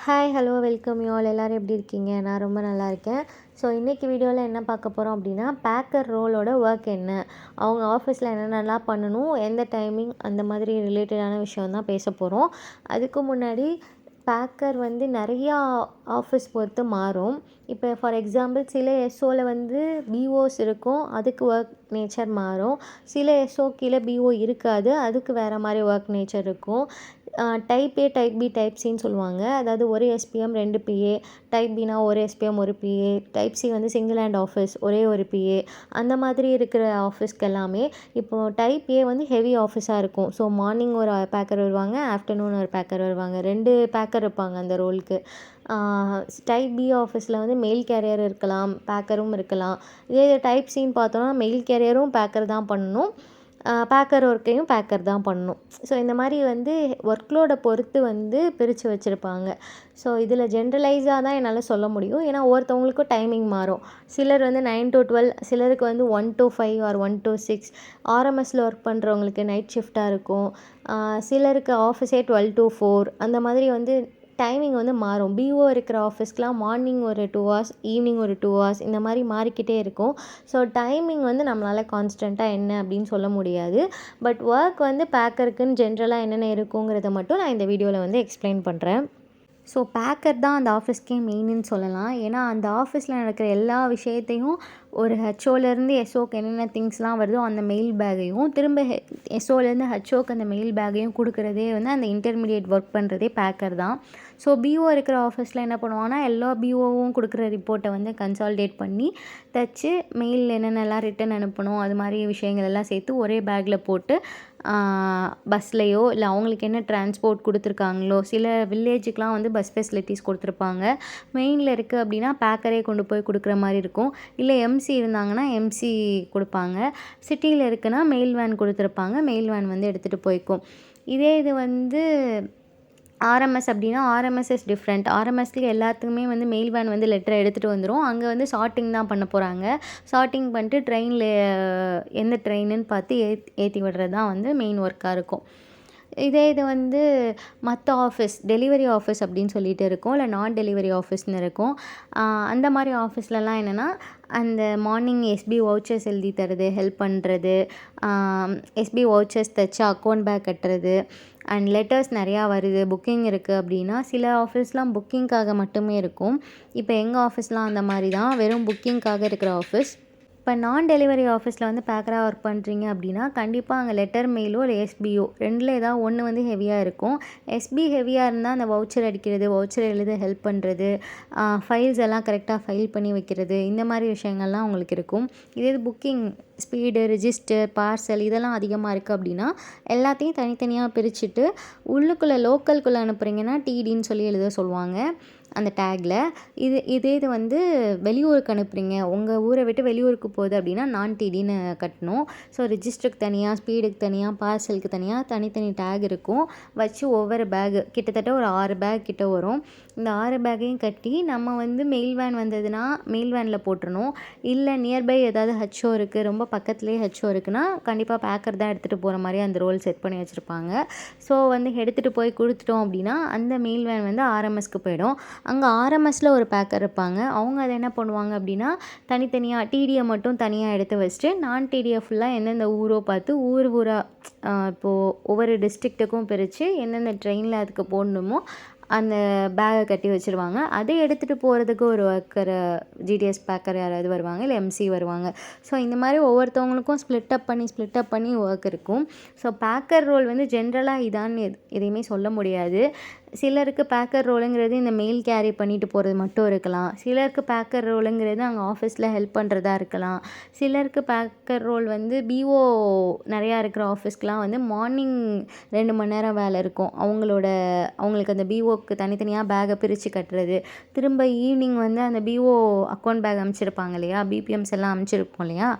Hi hello welcome you all. எல்லோரும் எப்படி இருக்கீங்க? நான் ரொம்ப நல்லா இருக்கேன். ஸோ இன்றைக்கி வீடியோவில் என்ன பார்க்க போகிறோம் அப்படின்னா, பேக்கர் ரோலோட ஒர்க் என்ன, அவங்க ஆஃபீஸில் என்னென்னலாம் பண்ணணும், எந்த டைமிங், அந்த மாதிரி ரிலேட்டடான விஷயம் தான் பேச போகிறோம். அதுக்கு முன்னாடி பேக்கர் நிறையா ஆஃபீஸ் பொறுத்து மாறும். இப்போ ஃபார் எக்ஸாம்பிள் சில எஸ்ஓவில் பிஓஸ் இருக்கும், அதுக்கு ஒர்க் நேச்சர் மாறும். சில எஸ்ஓ கீழே பிஓ இருக்காது, அதுக்கு வேறு மாதிரி ஒர்க் நேச்சர் இருக்கும். Type A, type B, type சின்னு சொல்லுவாங்க. அதாவது ஒரு எஸ்பிஎம் 2 பிஏ, டைப் பினா ஒரு SPM 1 PA, type C single hand office ஒரே ஒரு பிஏ, அந்த மாதிரி இருக்கிற ஆஃபீஸ்க்கு எல்லாமே. இப்போது டைப் ஏ ஹெவி ஆஃபீஸாக இருக்கும். ஸோ மார்னிங் ஒரு பேக்கர் வருவாங்க, ஆஃப்டர்நூன் ஒரு பேக்கர் வருவாங்க, 2 பேக்கர் இருப்பாங்க அந்த ரோலுக்கு. டைப் பி ஆஃபீஸில் மெயில் கேரியர் இருக்கலாம், பேக்கரும் இருக்கலாம். இதே டைப் சின்னு பார்த்தோன்னா மெயில் கேரியரும் பேக்கர் தான் பண்ணணும், பேக்கர் ஒர்க்கையும் பேக்கர் தான் பண்ணணும். ஸோ இந்த மாதிரி ஒர்க்லோடை பொறுத்து பிரித்து வச்சுருப்பாங்க. ஸோ இதில் ஜென்ரலைஸாக தான் என்னால் சொல்ல முடியும், ஏன்னா ஒவ்வொருத்தவங்களுக்கும் டைமிங் மாறும். சிலர் 9 to 12, சிலருக்கு 1 to 5 ஆர் 1 to 6. ஆர்எம்எஸில் ஒர்க் பண்ணுறவங்களுக்கு நைட் ஷிஃப்டாக இருக்கும். சிலருக்கு ஆஃபீஸே 12 to 4. அந்த மாதிரி டைமிங் மாறும். பிஓ இருக்கிற ஆஃபீஸ்க்கெலாம் மார்னிங் ஒரு 2 hours, ஈவினிங் ஒரு 2 hours, இந்த மாதிரி மாறிக்கிட்டே இருக்கும். ஸோ டைமிங் நம்மளால் கான்ஸ்டண்ட்டாக என்ன அப்படின்னு சொல்ல முடியாது. பட் ஒர்க் பேக்கருக்குன்னு ஜென்ரலாக என்னென்ன இருக்குங்கிறத மட்டும் நான் இந்த வீடியோவில் எக்ஸ்பிளைன் பண்ணுறேன். ஸோ பேக்கர் தான் அந்த ஆஃபீஸ்க்கே மெயின்னு சொல்லலாம். ஏன்னா அந்த ஆஃபீஸில் நடக்கிற எல்லா விஷயத்தையும் ஒரு ஹெச்ஓலேருந்து எஸ்ஓக்கு என்னென்ன திங்ஸ்லாம் வருதோ அந்த மெயில் பேக்கையும், திரும்ப எஸ்ஓலேருந்து ஹெச்ஓக்கு அந்த மெயில் பேக்கையும் கொடுக்குறதே அந்த இன்டர்மீடியேட் ஒர்க் பண்ணுறதே பேக்கர் தான். ஸோ பிஓ இருக்கிற ஆஃபீஸில் என்ன பண்ணுவாங்கன்னா, எல்லா பிஓவும் கொடுக்குற ரிப்போர்ட்டை கன்சாலிடேட் பண்ணி தச்சு மெயில் என்னென்னலாம் ரிட்டன் அனுப்பணும், அது மாதிரி விஷயங்கள் எல்லாம் சேர்த்து ஒரே பேக்கில் போட்டு பஸ்லேயோ இல்லை அவங்களுக்கு என்ன டிரான்ஸ்போர்ட் கொடுத்துருக்காங்களோ, சில வில்லேஜுக்கெலாம் பஸ் ஃபெசிலிட்டிஸ் கொடுத்துருப்பாங்க. மெயினில் இருக்குது அப்படின்னா பேக்கரே கொண்டு போய் கொடுக்குற மாதிரி இருக்கும். இல்லை எம்சி இருந்தாங்கன்னா எம்சி கொடுப்பாங்க. சிட்டியில் இருக்குன்னா மெயில் வேன் கொடுத்துருப்பாங்க, மெயில் வேன் எடுத்துகிட்டு போய்க்கும். இதே இது ஆர்எம்எஸ் அப்படின்னா ஆர்எம்எஸ் இஸ் டிஃப்ரெண்ட். ஆர்எம்எஸ்க்கு எல்லாத்துக்குமே மெயில் வேன் லெட்டரை எடுத்துகிட்டு வந்துடும். அங்கே சார்ட்டிங் தான் பண்ண போகிறாங்க. சார்ட்டிங் பண்ணிட்டு ட்ரெயினில் எந்த ட்ரெயினுன்னு பார்த்து ஏற்றி விடுறது தான் மெயின் ஒர்க்காக இருக்கும். இதே இது மற்ற ஆஃபீஸ், டெலிவரி ஆஃபீஸ் அப்படின்னு சொல்லிட்டு இருக்கும், இல்லை நான் டெலிவரி ஆஃபீஸ்னு இருக்கும். அந்த மாதிரி ஆஃபீஸ்லலாம் என்னென்னா, அந்த மார்னிங் எஸ்பி வவுச்சர்ஸ் எழுதி தரது, ஹெல்ப் பண்ணுறது, எஸ்பி வவுச்சர்ஸ் தைச்சு அக்கௌண்ட் பேக் கட்டுறது, அண்ட் லெட்டர்ஸ் நிறையா வருது, புக்கிங் இருக்குது அப்படின்னா சில ஆஃபீஸ்லாம் புக்கிங்காக மட்டுமே இருக்கும். இப்போ எங்கள் ஆஃபீஸ்லாம் அந்த மாதிரி தான், வெறும் புக்கிங்காக இருக்கிற ஆஃபீஸ். இப்போ நான் டெலிவரி ஆஃபீஸில் பேக்கராக ஒர்க் பண்ணுறீங்க அப்படின்னா கண்டிப்பாக அங்கே லெட்டர் மெயிலோ இல்லை எஸ்பிஓ ரெண்டில் ஏதாவது ஒன்று ஹெவியாக இருக்கும். எஸ்பி ஹெவியாக இருந்தால் அந்த வவுச்சர் அடிக்கிறது, வவுச்சர் எழுத ஹெல்ப் பண்ணுறது, ஃபைல்ஸ் எல்லாம் கரெக்டாக ஃபைல் பண்ணி வைக்கிறது, இந்த மாதிரி விஷயங்கள்லாம் உங்களுக்கு இருக்கும். இதே புக்கிங், ஸ்பீடு, ரிஜிஸ்டர், பார்சல் இதெல்லாம் அதிகமாக இருக்குது அப்படின்னா எல்லாத்தையும் தனித்தனியாக பிரிச்சுட்டு உள்ளுக்குள்ளே லோக்கலுக்குள்ளே அனுப்புகிறீங்கன்னா டிடின்னு சொல்லி எழுத சொல்லுவாங்க அந்த டேக்கில். இதே இது வெளியூருக்கு அனுப்புகிறீங்க, உங்கள் ஊரை விட்டு வெளியூருக்கு போகுது அப்படின்னா நான் டிடின்னு கட்டணும். ஸோ ரிஜிஸ்டருக்கு தனியாக, ஸ்பீடுக்கு தனியாக, பார்சலுக்கு தனியாக தனித்தனி டேக் இருக்கும். வச்சு ஒவ்வொரு பேகு கிட்டத்தட்ட ஒரு 6 பேக் கிட்ட வரும். இந்த 6 பேக்கையும் கட்டி நம்ம மெயில் வேன் வந்ததுன்னா மெயில் வேனில் போட்டுருணும். இல்லை நியர்பை ஏதாவது ஹெச்ஓ இருக்குது, ரொம்ப பக்கத்துலேயே ஹெச்ஓ இருக்குன்னா கண்டிப்பாக பேக்கர் தான் எடுத்துகிட்டு போகிற மாதிரி அந்த ரோல் செட் பண்ணி வச்சுருப்பாங்க. ஸோ எடுத்துகிட்டு போய் கொடுத்துட்டோம் அப்படின்னா அந்த மெயில் வேன் ஆர்எம்எஸ்க்கு போயிடும். அங்கே ஆர்எம்எஸில் ஒரு பேக்கர் இருப்பாங்க. அவங்க அதை என்ன பண்ணுவாங்க அப்படின்னா தனித்தனியாக டிடியை மட்டும் தனியாக எடுத்து வச்சுட்டு நான் டிடியை ஃபுல்லாக எந்தெந்த ஊரோ பார்த்து ஊராக இப்போது ஒவ்வொரு டிஸ்ட்ரிக்ட்டுக்கும் பிரித்து எந்தெந்த ட்ரெயினில் அதுக்கு போடணுமோ அந்த பேகை கட்டி வச்சுருவாங்க. அதை எடுத்துகிட்டு போகிறதுக்கு ஒரு ஒர்க்கர், ஜிடிஎஸ் பேக்கர் யாராவது வருவாங்க, இல்லை எம்சி வருவாங்க. ஸோ இந்த மாதிரி ஒவ்வொருத்தவங்களுக்கும் ஸ்ப்ளிட் அப் பண்ணி ஒர்க் இருக்கும். ஸோ பேக்கர் ரோல் ஜென்ரலாக இதான்னு எதையுமே சொல்ல முடியாது. சிலருக்கு பேக்கர் ரோலுங்கிறது இந்த மெயில் கேரி பண்ணிட்டு போகிறது மட்டும் இருக்கலாம். சிலருக்கு பேக்கர் ரோலுங்கிறது அங்கே ஆஃபீஸில் ஹெல்ப் பண்ணுறதா இருக்கலாம். சிலருக்கு பேக்கர் ரோல் பிஓ நிறையா இருக்கிற ஆஃபீஸ்க்கெலாம் மார்னிங் 2 மணி நேரம் வேலை இருக்கும். அவங்களுக்கு அந்த பிஓக்கு தனித்தனியாக பேகை பிரித்து கட்டுறது, திரும்ப ஈவினிங் அந்த பிஓ அக்கௌண்ட் பேக் அமைச்சிருப்பாங்க இல்லையா, பிபிஎம்ஸ் எல்லாம் அமைச்சிருப்போம் இல்லையா,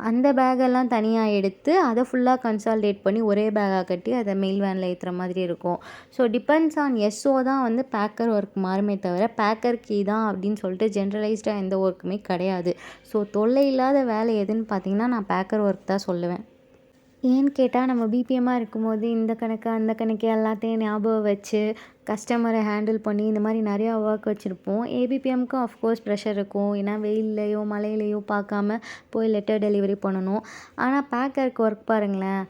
அந்த பேகெல்லாம் தனியாக எடுத்து அதை ஃபுல்லாக கன்சாலிடேட் பண்ணி ஒரே பேக்காக கட்டி அதை மெயில் வேனில் ஏற்றுற மாதிரி இருக்கும். ஸோ டிபெண்ட்ஸ் ஆன் எஸ்ஓ தான் பேக்கர் ஒர்க் மாறுமே தவிர பேக்கர் கீ தான் அப்படின்னு சொல்லிட்டு ஜென்ரலைஸ்டாக எந்த ஒர்க்குமே கிடையாது. ஸோ தொல்லை இல்லாத வேலை எதுன்னு பார்த்தீங்கன்னா நான் பேக்கர் ஒர்க் தான் சொல்லுவேன். ஏன்னு கேட்டால் நம்ம பிபிஎம்மாக இருக்கும்போது இந்த கணக்கு அந்த கணக்கு எல்லாத்தையும் ஞாபகம் வச்சு கஸ்டமரை ஹேண்டில் பண்ணி இந்த மாதிரி நிறையா ஒர்க் வச்சுருப்போம். ஏபிபிஎம்க்கும் ஆஃப்கோர்ஸ் ப்ரெஷர் இருக்கும். ஏன்னா வெயில்லையோ மழையிலையோ பார்க்காம போய் லெட்டர் டெலிவரி பண்ணணும். ஆனால் பேக்கருக்கு ஒர்க் பாருங்களேன்,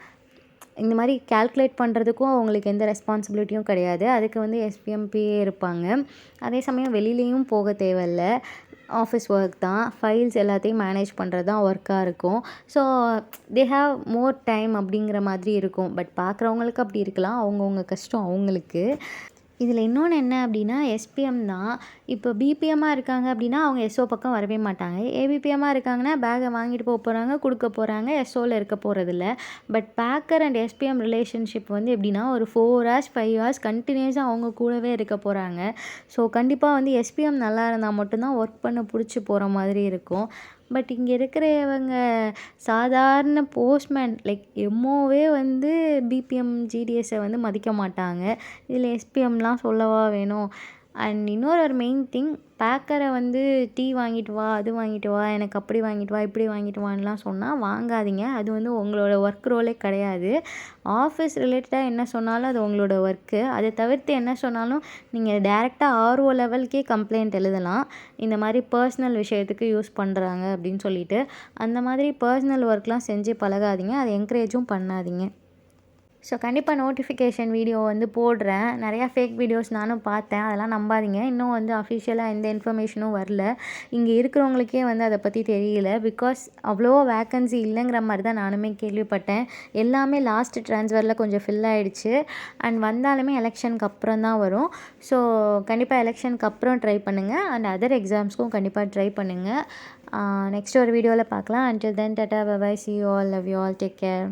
இந்த மாதிரி கால்குலேட் பண்ணுறதுக்கும் அவங்களுக்கு எந்த ரெஸ்பான்சிபிலிட்டியும் கிடையாது. அதுக்கு வந்து எஸ்பிஎம்பியே இருப்பாங்க. அதே சமயம் வெளியிலேயும் போக தேவையில்ல. ஆஃபீஸ் ஒர்க் தான். ஃபைல்ஸ் எல்லாத்தையும் மேனேஜ் பண்ணுறது தான் ஒர்க்காக இருக்கும். So they have more time அப்படிங்கிற மாதிரி இருக்கும். பட் பார்க்குறவங்களுக்கு அப்படி இருக்கலாம். அவங்கவுங்க கஷ்டம் அவங்களுக்கு. இதில் இன்னொன்று என்ன அப்படின்னா எஸ்பிஎம் தான். இப்போ பிபிஎம்மாக இருக்காங்க அப்படின்னா அவங்க எஸ்ஓ பக்கம் வரவே மாட்டாங்க. ஏபிபிஎம்மாக இருக்காங்கன்னா பேக்கை வாங்கிட்டு போகிறாங்க, கொடுக்க போகிறாங்க, எஸ்ஓவில் இருக்க போகிறதில்ல. But baker and SPM relationship வந்து எப்படின்னா ஒரு 4 hours 5 hours கண்டினியூஸாக அவங்க கூடவே இருக்க போகிறாங்க. ஸோ கண்டிப்பாக வந்து எஸ்பிஎம் நல்லா இருந்தால் மட்டும்தான் ஒர்க் பண்ண பிடிச்சி போகிற மாதிரி இருக்கும். பட் இங்கே இருக்கிறவங்க சாதாரண போஸ்ட்மேன் லைக் எம்ஓவே வந்து பிபிஎம் ஜிடிஎஸை வந்து மதிக்க மாட்டாங்க. இதில் எஸ்பிஎம்லாம் சொல்லவா வேணும். அண்ட் இன்னொரு மெயின் திங், பேக்கரை வந்து டீ வாங்கிட்டு வா, அது வாங்கிட்டு வா, எனக்கு அப்படி வாங்கிட்டு வா, இப்படி வாங்கிட்டு வான்லாம் சொன்னால் வாங்காதீங்க. அது வந்து உங்களோட ஒர்க் ரோலே கிடையாது. ஆஃபீஸ் ரிலேட்டடாக என்ன சொன்னாலும் அது உங்களோட ஒர்க்கு. அதை தவிர்த்து என்ன சொன்னாலும் நீங்கள் டேரெக்டாக ஆர்ஓ லெவலுக்கே கம்ப்ளைண்ட் எழுதலாம். இந்த மாதிரி பர்சனல் விஷயத்துக்கு யூஸ் பண்ணுறாங்க அப்படின்னு சொல்லிட்டு. அந்த மாதிரி பர்சனல் ஒர்க்லாம் செஞ்சு பழகாதீங்க. அதை என்கரேஜும் பண்ணாதீங்க. ஸோ கண்டிப்பாக நோட்டிஃபிகேஷன் வீடியோ வந்து போடுறேன். நிறையா ஃபேக் வீடியோஸ் நானும் பார்த்தேன். அதெல்லாம் நம்பாதீங்க. இன்னும் வந்து அஃபிஷியலாக எந்த இன்ஃபர்மேஷனும் வரல. இங்கே இருக்கிறவங்களுக்கே வந்து அதை பற்றி தெரியல. பிகாஸ் அவ்வளோ வேக்கன்சி இல்லைங்கிற மாதிரி தான் நானுமே கேள்விப்பட்டேன். எல்லாமே லாஸ்ட் ட்ரான்ஸ்ஃபரில் கொஞ்சம் ஃபில் ஆகிடுச்சு. அண்ட் வந்தாலுமே எலெக்ஷனுக்கு அப்புறம் தான் வரும். ஸோ கண்டிப்பாக எலெக்ஷனுக்கு அப்புறம் ட்ரை பண்ணுங்கள். அண்ட் அதர் எக்ஸாம்ஸ்க்கும் கண்டிப்பாக ட்ரை பண்ணுங்கள். நெக்ஸ்ட் ஒரு வீடியோவில் பார்க்கலாம். Until then tata bye bye, see you all, love you all, take care.